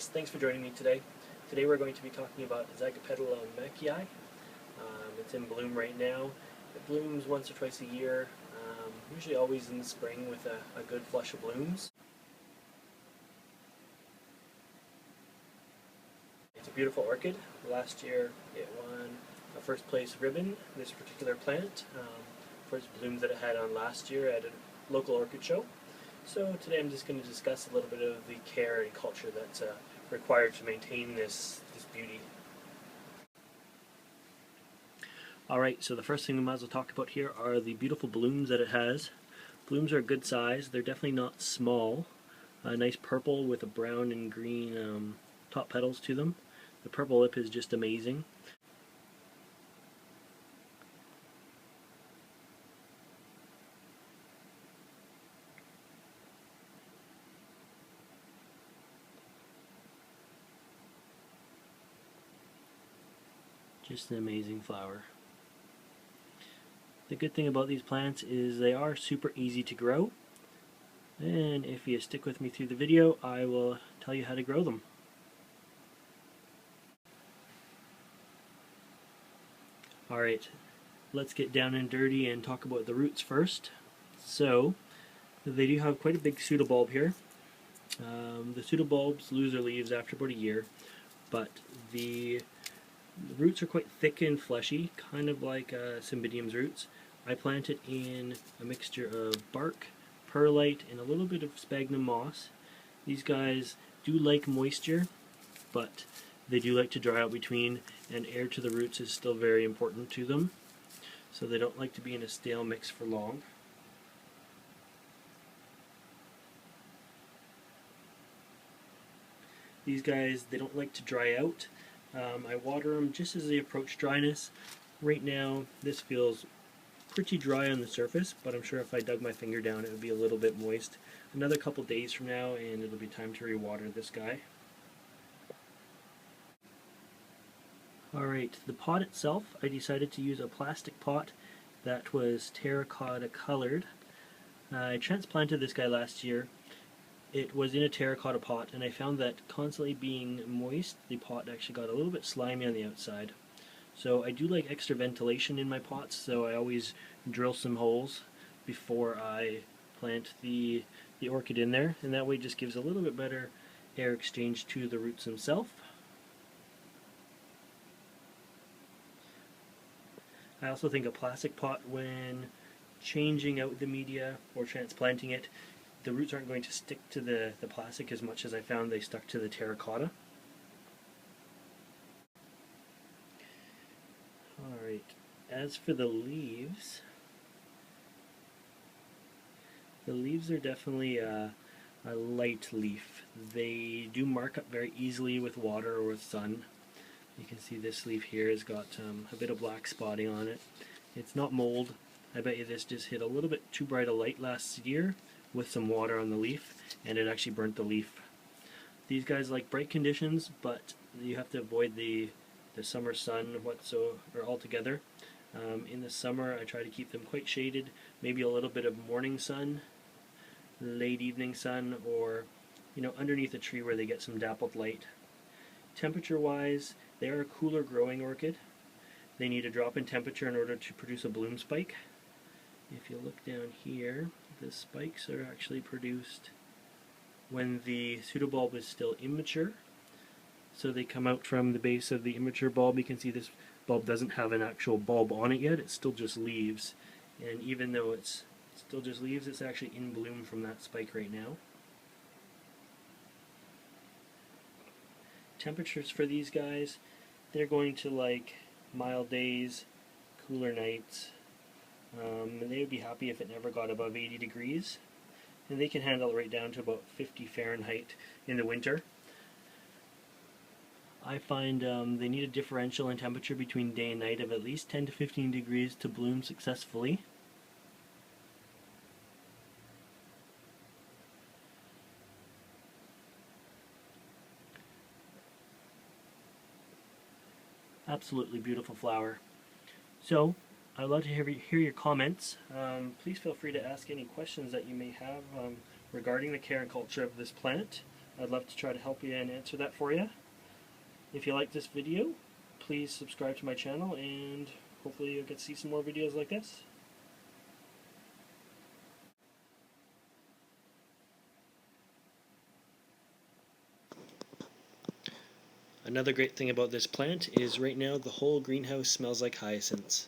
guys, thanks for joining me today. Today we're going to be talking about Zygopetalum mackayi. It's in bloom right now. It blooms once or twice a year, usually always in the spring with a good flush of blooms. It's a beautiful orchid. Last year it won a first place ribbon, this particular plant, for its blooms that it had on last year at a local orchid show. So today I'm just going to discuss a little bit of the care and culture that's required to maintain this beauty. Alright, so the first thing we might as well talk about here are the beautiful blooms that it has. Blooms are a good size. They're definitely not small. A nice purple with a brown and green top petals to them. The purple lip is just amazing. Just an amazing flower. The good thing about these plants is they are super easy to grow, and if you stick with me through the video I will tell you how to grow them. Alright, let's get down and dirty and talk about the roots first. So, they do have quite a big pseudobulb here. The pseudobulbs lose their leaves after about a year, but the roots are quite thick and fleshy, kind of like Cymbidium's roots. I plant it in a mixture of bark, perlite, and a little bit of sphagnum moss. These guys do like moisture, but they do like to dry out between, and air to the roots is still very important to them. So they don't like to be in a stale mix for long. These guys, they don't like to dry out. I water them just as they approach dryness. Right now, this feels pretty dry on the surface, but I'm sure if I dug my finger down it would be a little bit moist. Another couple days from now and it'll be time to rewater this guy. Alright, the pot itself, I decided to use a plastic pot that was terracotta colored. I transplanted this guy last year. It was in a terracotta pot, and I found that constantly being moist, the pot actually got a little bit slimy on the outside. So I do like extra ventilation in my pots, so I always drill some holes before I plant the orchid in there, and that way it just gives a little bit better air exchange to the roots themselves. I also think a plastic pot, when changing out the media or transplanting it, the roots aren't going to stick to the plastic as much as I found they stuck to the terracotta. Alright, as for the leaves are definitely a light leaf. They do mark up very easily with water or with sun. You can see this leaf here has got a bit of black spotting on it. It's not mold. I bet you this just hit a little bit too bright a light last year with some water on the leaf, and it actually burnt the leaf. These guys like bright conditions, but you have to avoid the summer sun altogether. In the summer I try to keep them quite shaded, maybe a little bit of morning sun, late evening sun, or underneath a tree where they get some dappled light. Temperature wise, they are a cooler growing orchid. They need a drop in temperature in order to produce a bloom spike. If you look down here, the spikes are actually produced when the pseudobulb is still immature. So they come out from the base of the immature bulb. You can see this bulb doesn't have an actual bulb on it yet, it's still just leaves. And even though it's still just leaves, it's actually in bloom from that spike right now. Temperatures for these guys, they're going to like mild days, cooler nights. And they would be happy if it never got above 80 degrees. And they can handle it right down to about 50 Fahrenheit in the winter. I find they need a differential in temperature between day and night of at least 10 to 15 degrees to bloom successfully. Absolutely beautiful flower. So, I'd love to hear your comments. Please feel free to ask any questions that you may have regarding the care and culture of this plant. I'd love to try to help you and answer that for you. If you like this video, please subscribe to my channel, and hopefully you'll get to see some more videos like this. Another great thing about this plant is right now the whole greenhouse smells like hyacinths.